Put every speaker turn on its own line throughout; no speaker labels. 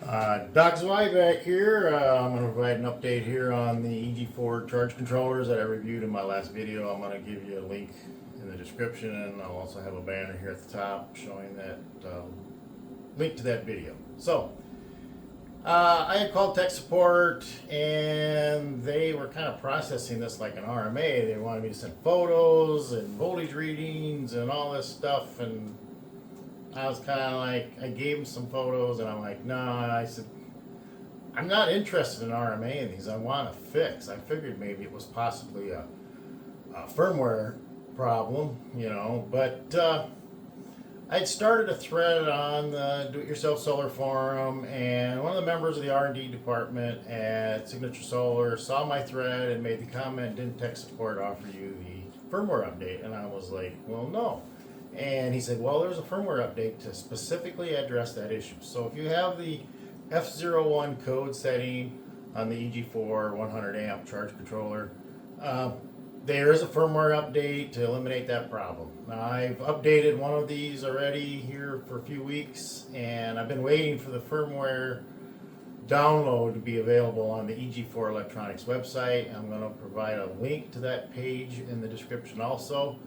Dr. Zwei back here. I'm going to provide an update here on the EG4 charge controllers that I reviewed in my last video. I'm going to give you a link in the description, and I'll also have a banner here at the top showing that link to that video. So, I had called tech support, and they were kind of processing this like an RMA. They wanted me to send photos and voltage readings and all this stuff, and I was kind of like, I gave him some photos, and I'm like, no, I said, I'm not interested in RMA in these. I want to fix. I figured maybe it was possibly a firmware problem, you know, but I'd started a thread on the Do-It-Yourself Solar Forum, and one of the members of the R&D department at Signature Solar saw my thread and made the comment, didn't tech support offer you the firmware update? And I was like, well, no. And he said, well, there's a firmware update to specifically address that issue. So if you have the F01 code setting on the EG4 100 amp charge controller, there is a firmware update to eliminate that problem. Now, I've updated one of these already here for a few weeks, and I've been waiting for the firmware download to be available on the EG4 Electronics website. I'm going to provide a link to that page in the description also.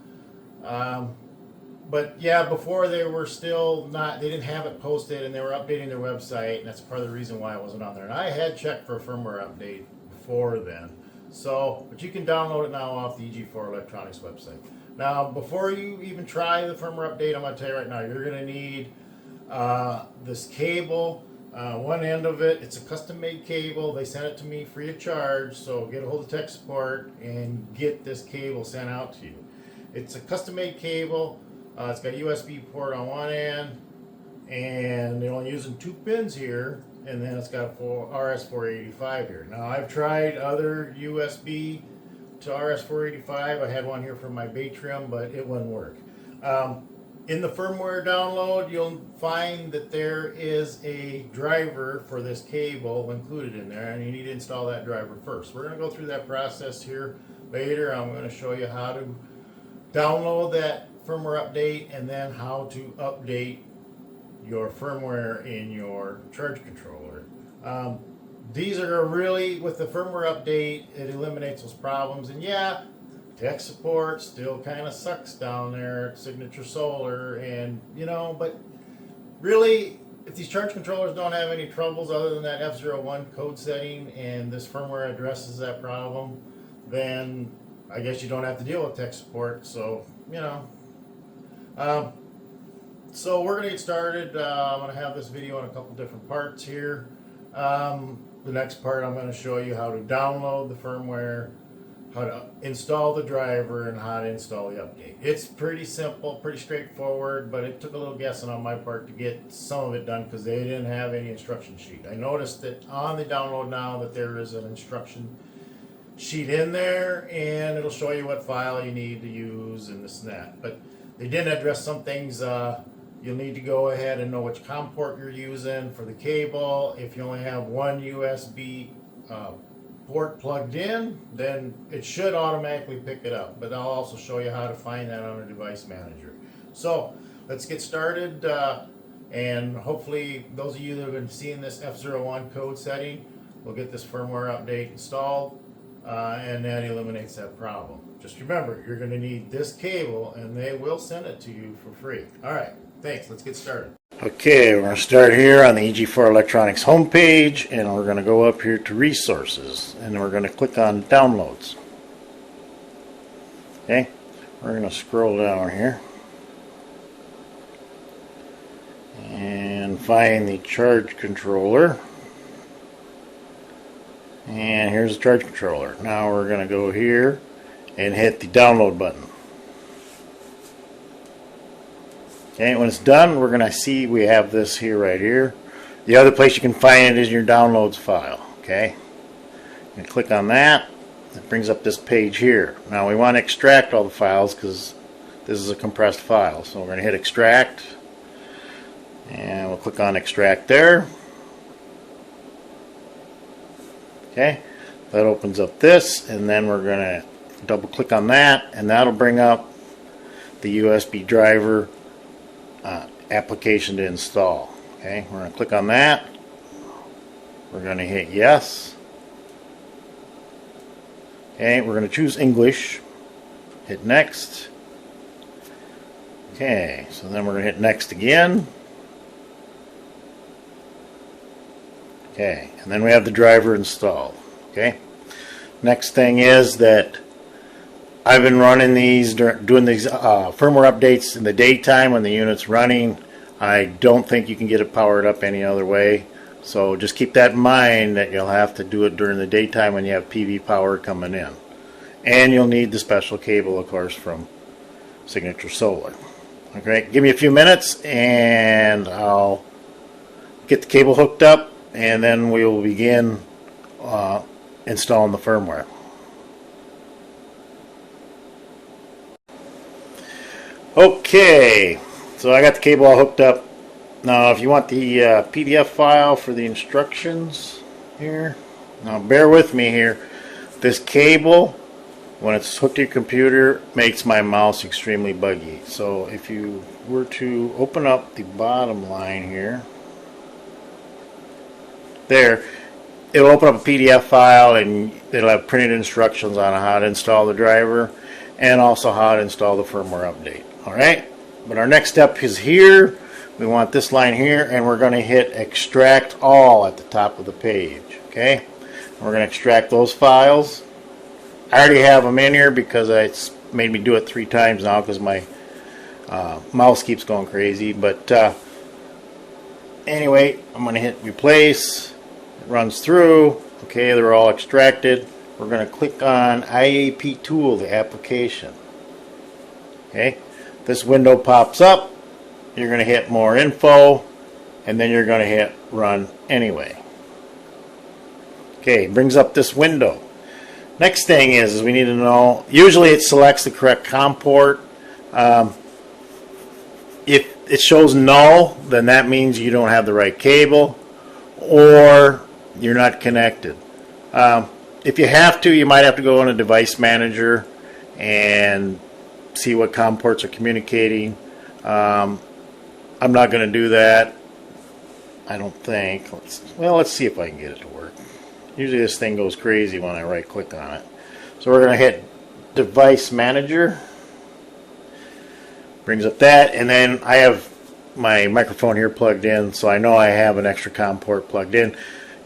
But yeah, before they were still not, they didn't have it posted, and they were updating their website, and that's part of the reason why it wasn't on there. And I had checked for a firmware update before then. So, but you can download it now off the EG4 Electronics website. Now, before you even try the firmware update, I'm going to tell you right now, you're going to need this cable. One end of it, it's a custom-made cable. They sent it to me free of charge, so get a hold of tech support and get this cable sent out to you. It's a custom-made cable. It's got a USB port on one end, and they're only using 2 pins here, and then it's got a RS485 here. Now, I've tried other USB to RS485. I had one here from my Batrium, but it wouldn't work. In the firmware download, you'll find that there is a driver for this cable included in there, and you need to install that driver first. We're going to go through that process here later. I'm going to show you how to download that firmware update, and then how to update your firmware in your charge controller. These are really, with the firmware update, it eliminates those problems. And yeah, tech support still kind of sucks down there at Signature Solar, and you know, but really, if these charge controllers don't have any troubles other than that F01 code setting, and this firmware addresses that problem, then I guess you don't have to deal with tech support. So, you know, so we're going to get started. I'm going to have this video in a couple different parts here. The next part, I'm going to show you how to download the firmware, how to install the driver, and how to install the update. It's pretty simple, pretty straightforward, but it took a little guessing on my part to get some of it done because they didn't have any instruction sheet. I noticed that on the download now that there is an instruction sheet in there, and it'll show you what file you need to use and this and that. But they didn't address some things. You'll need to go ahead and know which COM port you're using for the cable. If you only have one USB port plugged in, then it should automatically pick it up. But I'll also show you how to find that on a device manager. So let's get started, and hopefully those of you that have been seeing this F01 code setting will get this firmware update installed, and that eliminates that problem. Just remember, you're going to need this cable, and they will send it to you for free. All right, thanks. Let's get started. Okay, we're going to start here on the EG4 Electronics homepage, and we're going to go up here to Resources, and we're going to click on Downloads. Okay, we're going to scroll down here and find the charge controller. And here's the charge controller. Now we're going to go here and hit the download button. Okay, when it's done, we're going to see we have this here right here. The other place you can find it is in your downloads file. Okay, and click on that. It brings up this page here. Now we want to extract all the files because this is a compressed file. So we're going to hit extract, and we'll click on extract there. Okay, that opens up this, and then we're going to double click on that, and that'll bring up the USB driver application to install. Okay, we're going to click on that, We're going to hit yes. Okay, we're going to choose English. Hit next. Okay, so then we're going to hit next again. Okay, and then we have the driver installed. Okay, next thing is that I've been running these, doing these firmware updates in the daytime when the unit's running. I don't think you can get it powered up any other way. So just keep that in mind that you'll have to do it during the daytime when you have PV power coming in. And you'll need the special cable, of course, from Signature Solar. Okay, give me a few minutes and I'll get the cable hooked up and then we will begin installing the firmware. Okay, so I got the cable all hooked up. Now if you want the PDF file for the instructions here, now bear with me here. This cable, when it's hooked to your computer, makes my mouse extremely buggy. So if you were to open up the bottom line here, there, it'll open up a PDF file and it'll have printed instructions on how to install the driver and also how to install the firmware update. Alright, but our next step is here. We want this line here and we're going to hit extract all at the top of the page. Okay, we're going to extract those files. I already have them in here because it's made me do it 3 times now because my mouse keeps going crazy. But anyway, I'm going to hit replace. It runs through. Okay, they're all extracted. We're going to click on IAP tool, the application. Okay, this window pops up. You're going to hit more info and then you're going to hit run anyway. Okay, brings up this window. Next thing is we need to know, usually it selects the correct COM port. If it shows null, then that means you don't have the right cable or you're not connected. If you have to, you might have to go in a device manager and see what COM ports are communicating. I'm not going to do that, I don't think. Let's see if I can get it to work. Usually this thing goes crazy when I right click on it. So we're going to hit device manager. Brings up that, and then I have my microphone here plugged in, so I know I have an extra COM port plugged in.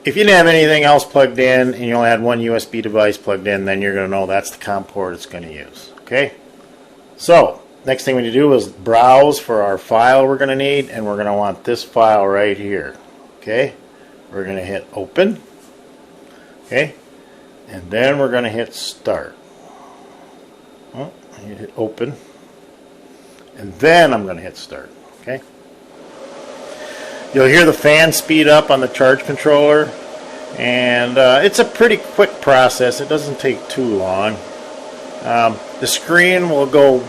If you didn't have anything else plugged in and you only had one USB device plugged in, then you're going to know that's the COM port it's going to use. Okay? So next thing we need to do is browse for our file we're going to need, and we're going to want this file right here. Okay? We're going to hit open. Okay? And then we're going to hit start. Oh, you hit open. And then I'm going to hit start. Okay? You'll hear the fan speed up on the charge controller, and it's a pretty quick process. It doesn't take too long. The screen will go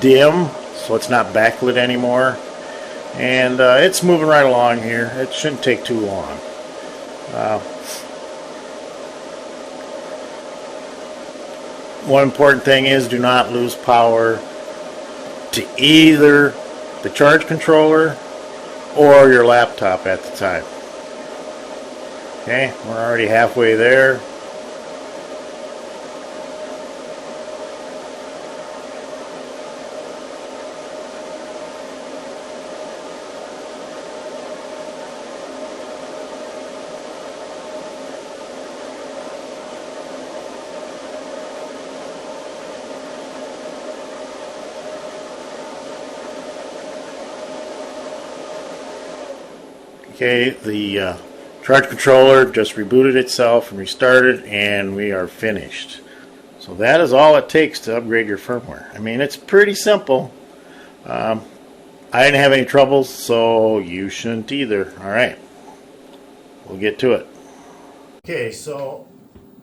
dim, so it's not backlit anymore, and it's moving right along here. It shouldn't take too long. One important thing is do not lose power to either the charge controller or your laptop at the time. Okay, we're already halfway there. Okay, the charge controller just rebooted itself and restarted, and we are finished. So that is all it takes to upgrade your firmware. I mean, it's pretty simple. I didn't have any troubles, so you shouldn't either. Alright, we'll get to it. Okay, so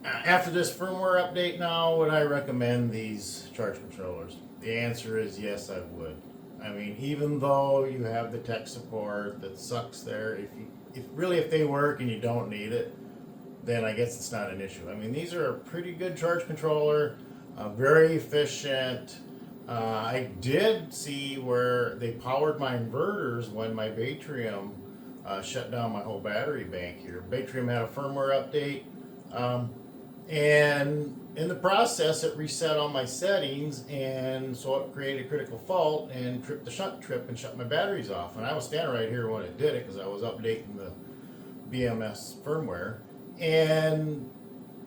after this firmware update now, would I recommend these charge controllers? The answer is yes, I would. I mean, even though you have the tech support that sucks there, if they work and you don't need it, then I guess it's not an issue. I mean, these are a pretty good charge controller, very efficient. I did see where they powered my inverters when my Batrium shut down my whole battery bank here. Batrium had a firmware update, and in the process it reset all my settings, and so it created a critical fault and tripped the shunt trip and shut my batteries off. And I was standing right here when it did it because I was updating the BMS firmware, and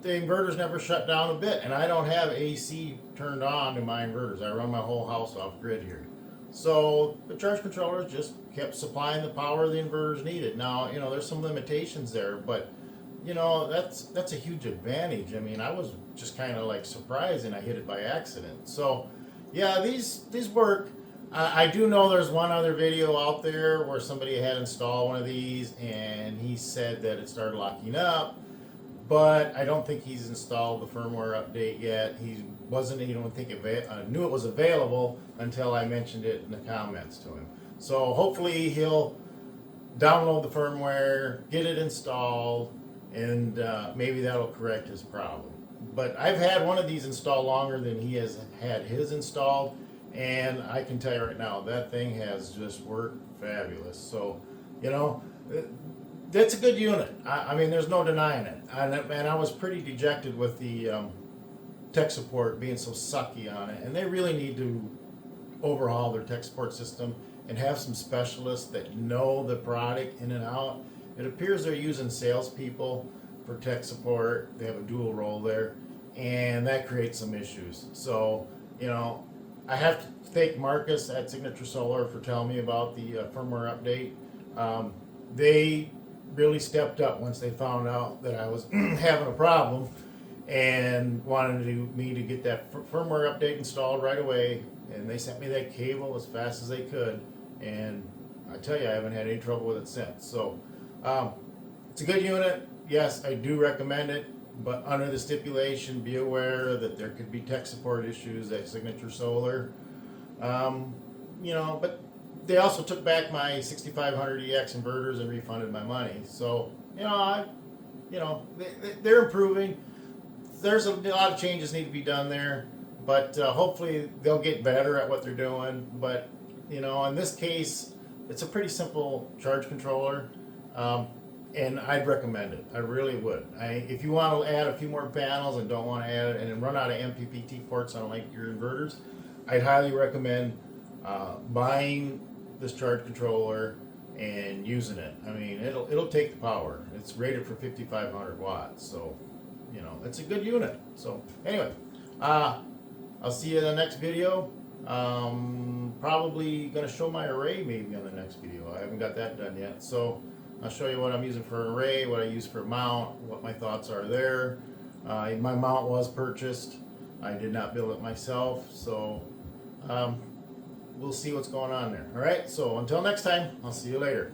the inverters never shut down a bit, and I don't have AC turned on to my inverters. I run my whole house off grid here. So the charge controllers just kept supplying the power the inverters needed. Now, there's some limitations there, but that's a huge advantage. I mean, I was just kind of like surprised, and I hit it by accident. So yeah, these work. I do know there's one other video out there where somebody had installed one of these, and he said that it started locking up, but I don't think he's installed the firmware update yet. He wasn't, knew it was available until I mentioned it in the comments to him. So hopefully he'll download the firmware, get it installed, and maybe that'll correct his problem. But I've had one of these installed longer than he has had his installed, and I can tell you right now, that thing has just worked fabulous. So, that's a good unit. I mean, there's no denying it. And I was pretty dejected with the tech support being so sucky on it. And they really need to overhaul their tech support system and have some specialists that know the product in and out. It appears they're using salespeople for tech support. They have a dual role there, and that creates some issues. So, I have to thank Marcus at Signature Solar for telling me about the firmware update. They really stepped up once they found out that I was having a problem, and wanted me to get that firmware update installed right away. And they sent me that cable as fast as they could, and I tell you, I haven't had any trouble with it since. So it's a good unit. Yes, I do recommend it, but under the stipulation, be aware that there could be tech support issues at Signature Solar. But they also took back my 6500EX inverters and refunded my money. So, they're improving. There's a lot of changes need to be done there, but hopefully they'll get better at what they're doing. But, in this case, it's a pretty simple charge controller. And I'd recommend it. I really would. If you want to add a few more panels and don't want to add it and then run out of MPPT ports on like your inverters, I'd highly recommend buying this charge controller and using it. I mean, it'll take the power. It's rated for 5,500 watts, so it's a good unit. So anyway, I'll see you in the next video. Probably gonna show my array maybe on the next video. I haven't got that done yet, so I'll show you what I'm using for an array, what I use for a mount, what my thoughts are there. My mount was purchased. I did not build it myself, so we'll see what's going on there. All right, so until next time, I'll see you later.